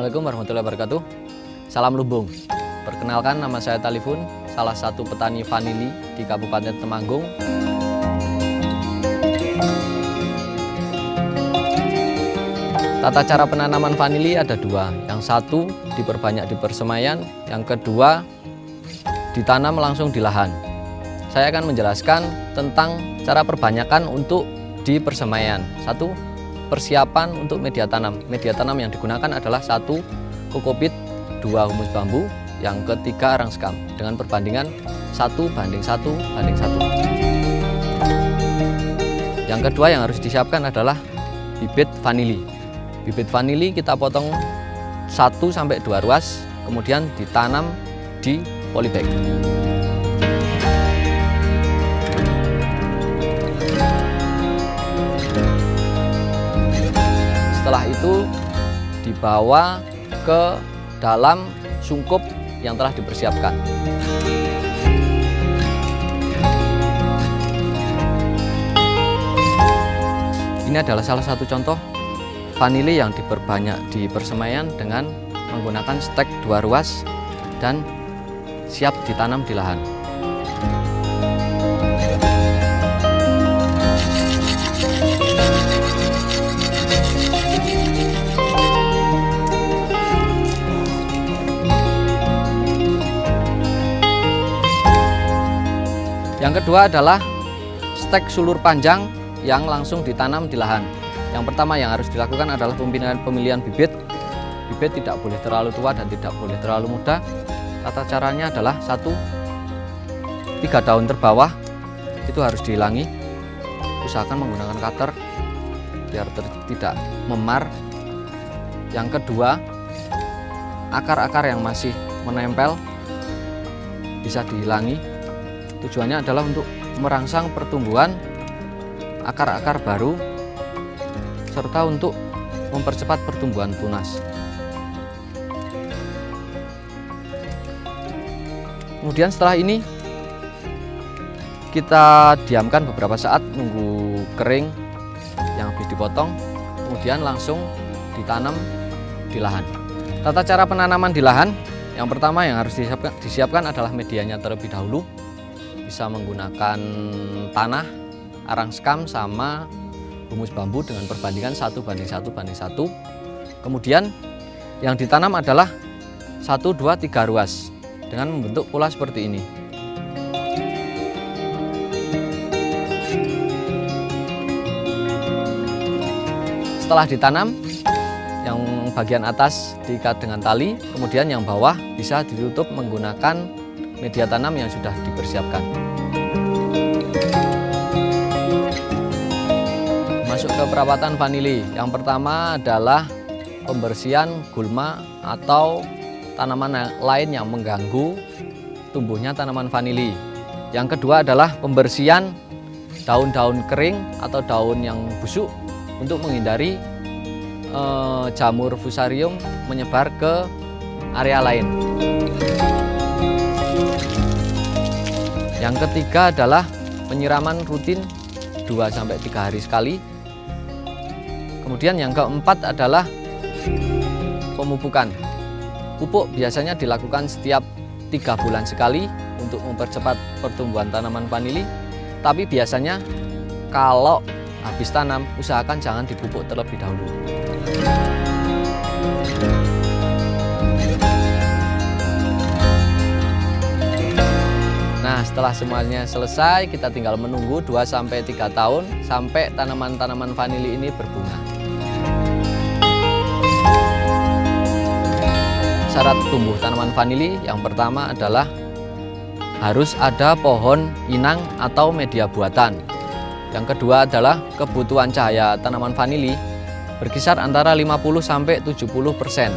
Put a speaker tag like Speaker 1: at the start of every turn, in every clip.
Speaker 1: Assalamualaikum warahmatullahi wabarakatuh. Salam lumbung. Perkenalkan, nama saya Talifun, salah satu petani vanili di Kabupaten Temanggung. Tata cara penanaman vanili ada dua. Yang satu diperbanyak di persemaian, yang kedua ditanam langsung di lahan. Saya akan menjelaskan tentang cara perbanyakan untuk di persemaian. Satu, persiapan untuk media tanam. Media tanam yang digunakan adalah 1 kokopit, 2 humus bambu, yang ketiga arang sekam dengan perbandingan 1:1:1. Yang kedua yang harus disiapkan adalah bibit vanili. Bibit vanili kita potong 1-2 ruas, kemudian ditanam di polybag. Setelah itu dibawa ke dalam sungkup yang telah dipersiapkan. Ini adalah salah satu contoh vanili yang diperbanyak di persemaian dengan menggunakan stek 2 ruas dan siap ditanam di lahan. Yang kedua adalah stek sulur panjang yang langsung ditanam di lahan. Yang pertama yang harus dilakukan adalah pemilihan bibit. Bibit tidak boleh terlalu tua dan tidak boleh terlalu muda. Tata caranya adalah 1, 3 daun terbawah itu harus dihilangi. Usahakan menggunakan cutter biar tidak memar. Yang kedua, akar-akar yang masih menempel bisa dihilangi. Tujuannya adalah untuk merangsang pertumbuhan akar-akar baru serta untuk mempercepat pertumbuhan tunas. Kemudian setelah ini kita diamkan beberapa saat nunggu kering yang habis dipotong, kemudian langsung ditanam di lahan. Tata cara penanaman di lahan, yang pertama yang harus disiapkan adalah medianya terlebih dahulu. Bisa menggunakan tanah, arang sekam, sama humus bambu dengan perbandingan 1:1:1. Kemudian yang ditanam adalah 1, 2, 3 ruas dengan membentuk pola seperti ini. Setelah ditanam, yang bagian atas diikat dengan tali, kemudian yang bawah bisa ditutup menggunakan media tanam yang sudah dipersiapkan. Masuk ke perawatan vanili. Yang pertama adalah pembersihan gulma atau tanaman lain yang mengganggu tumbuhnya tanaman vanili. Yang kedua adalah pembersihan daun-daun kering atau daun yang busuk untuk menghindari jamur fusarium menyebar ke area lain. Yang ketiga adalah penyiraman rutin 2-3 hari sekali. Kemudian yang keempat adalah pemupukan. Pupuk biasanya dilakukan setiap 3 bulan sekali untuk mempercepat pertumbuhan tanaman vanili. Tapi biasanya kalau habis tanam, usahakan jangan dipupuk terlebih dahulu. Nah, setelah semuanya selesai, kita tinggal menunggu 2-3 tahun sampai tanaman-tanaman vanili ini berbunga. Syarat tumbuh tanaman vanili yang pertama adalah harus ada pohon inang atau media buatan. Yang kedua adalah kebutuhan cahaya tanaman vanili berkisar antara 50-70%.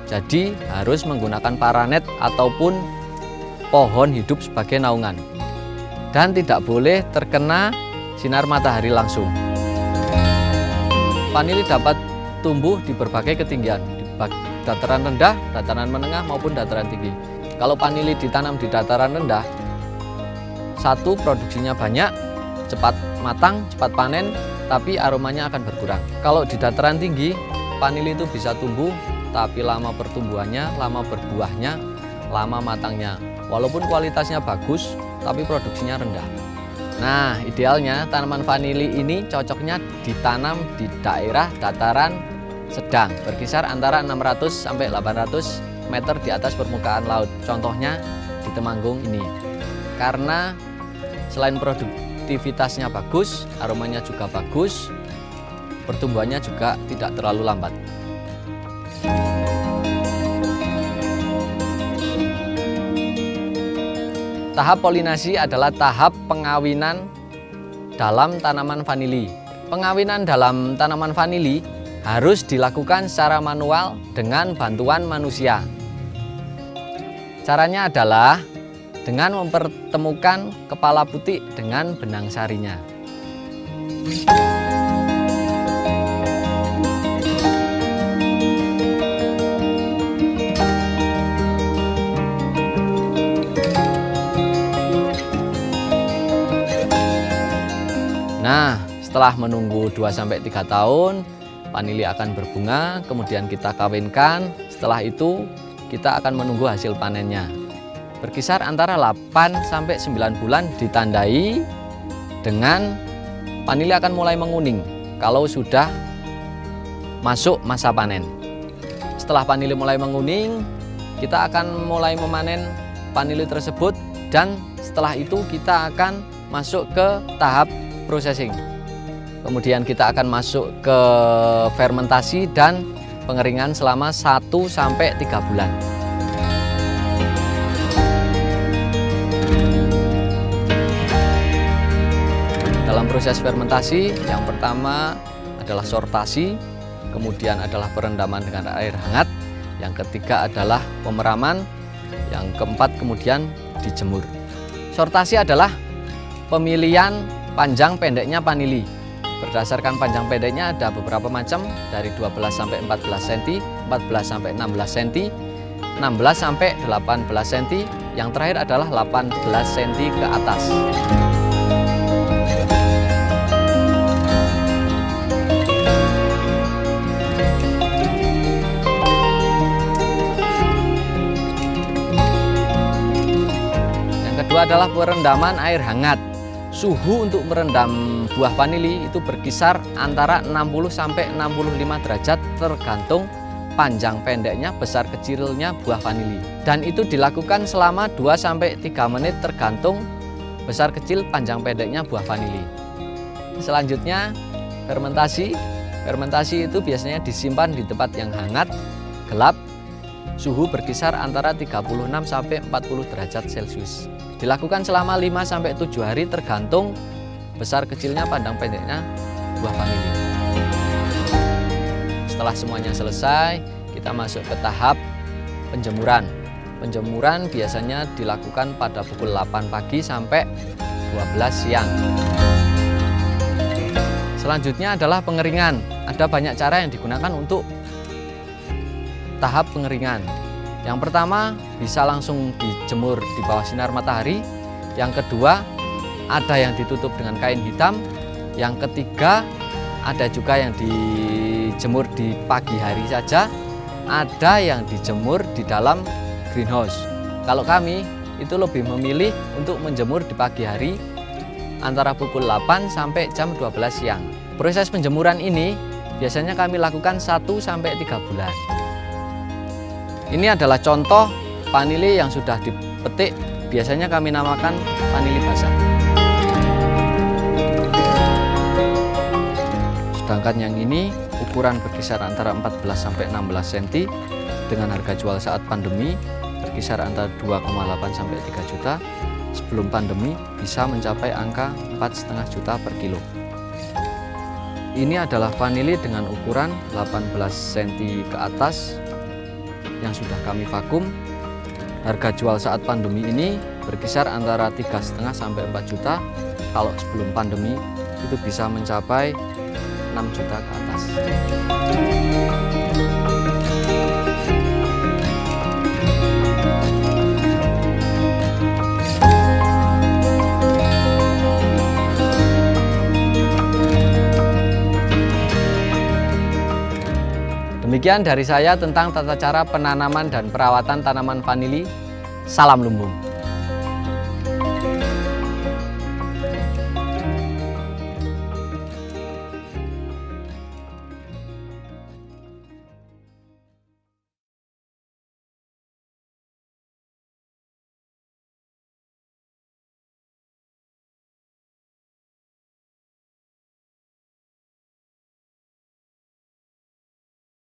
Speaker 1: Jadi harus menggunakan paranet ataupun pohon hidup sebagai naungan dan tidak boleh terkena sinar matahari langsung. Vanili dapat tumbuh di berbagai ketinggian, di dataran rendah, dataran menengah maupun dataran tinggi. Kalau vanili ditanam di dataran rendah, 1, produksinya banyak, cepat matang, cepat panen, tapi aromanya akan berkurang. Kalau di dataran tinggi, vanili itu bisa tumbuh tapi lama pertumbuhannya, lama berbuahnya, lama matangnya. Walaupun kualitasnya bagus, tapi produksinya rendah. Nah, idealnya tanaman vanili ini cocoknya ditanam di daerah dataran sedang, berkisar antara 600 sampai 800 meter di atas permukaan laut. Contohnya di Temanggung ini. Karena selain produktivitasnya bagus, aromanya juga bagus, pertumbuhannya juga tidak terlalu lambat. Tahap polinasi adalah tahap pengawinan dalam tanaman vanili. Pengawinan dalam tanaman vanili harus dilakukan secara manual dengan bantuan manusia. Caranya adalah dengan mempertemukan kepala putik dengan benang sarinya. Nah, setelah menunggu 2-3 tahun, vanili akan berbunga, kemudian kita kawinkan. Setelah itu, kita akan menunggu hasil panennya. Berkisar antara 8-9 bulan ditandai dengan vanili akan mulai menguning kalau sudah masuk masa panen. Setelah vanili mulai menguning, kita akan mulai memanen vanili tersebut dan setelah itu kita akan masuk ke tahap processing. Kemudian kita akan masuk ke fermentasi dan pengeringan selama 1-3 bulan. Dalam proses fermentasi, yang pertama adalah sortasi, kemudian adalah perendaman dengan air hangat, yang ketiga adalah pemeraman, yang keempat kemudian dijemur. Sortasi adalah pemilihan panjang pendeknya vanili. Berdasarkan panjang pendeknya ada beberapa macam, dari 12-14 cm, 14-16 cm, 16-18 cm, yang terakhir adalah 18 cm ke atas. Yang kedua adalah perendaman air hangat. Suhu untuk merendam buah vanili itu berkisar antara 60-65 derajat tergantung panjang pendeknya, besar kecilnya buah vanili. Dan itu dilakukan selama 2-3 menit tergantung besar kecil panjang pendeknya buah vanili. Selanjutnya fermentasi. Fermentasi itu biasanya disimpan di tempat yang hangat, gelap, suhu berkisar antara 36-40 derajat Celcius. Dilakukan selama 5-7 hari tergantung besar kecilnya panjang pendeknya buah vanili. Setelah semuanya selesai, kita masuk ke tahap penjemuran. Penjemuran biasanya dilakukan pada pukul 8 pagi sampai 12 siang. Selanjutnya adalah pengeringan. Ada banyak cara yang digunakan untuk tahap pengeringan. Yang pertama, bisa langsung dijemur di bawah sinar matahari. Yang kedua, ada yang ditutup dengan kain hitam. Yang ketiga, ada juga yang dijemur di pagi hari saja. Ada yang dijemur di dalam greenhouse. Kalau kami itu lebih memilih untuk menjemur di pagi hari antara pukul 8 sampai jam 12 siang. Proses penjemuran ini biasanya kami lakukan 1-3 bulan. Ini adalah contoh vanili yang sudah dipetik, biasanya kami namakan vanili basah. Sedangkan yang ini ukuran berkisar antara 14-16 cm dengan harga jual saat pandemi berkisar antara 2,8 sampai 3 juta. Sebelum pandemi bisa mencapai angka 4,5 juta per kilo. Ini adalah vanili dengan ukuran 18 cm ke atas yang sudah kami vakum. Harga jual saat pandemi ini berkisar antara 3,5 sampai 4 juta. Kalau sebelum pandemi itu bisa mencapai 6 juta ke atas. Demikian dari saya tentang tata cara penanaman dan perawatan tanaman vanili. Salam lumbung.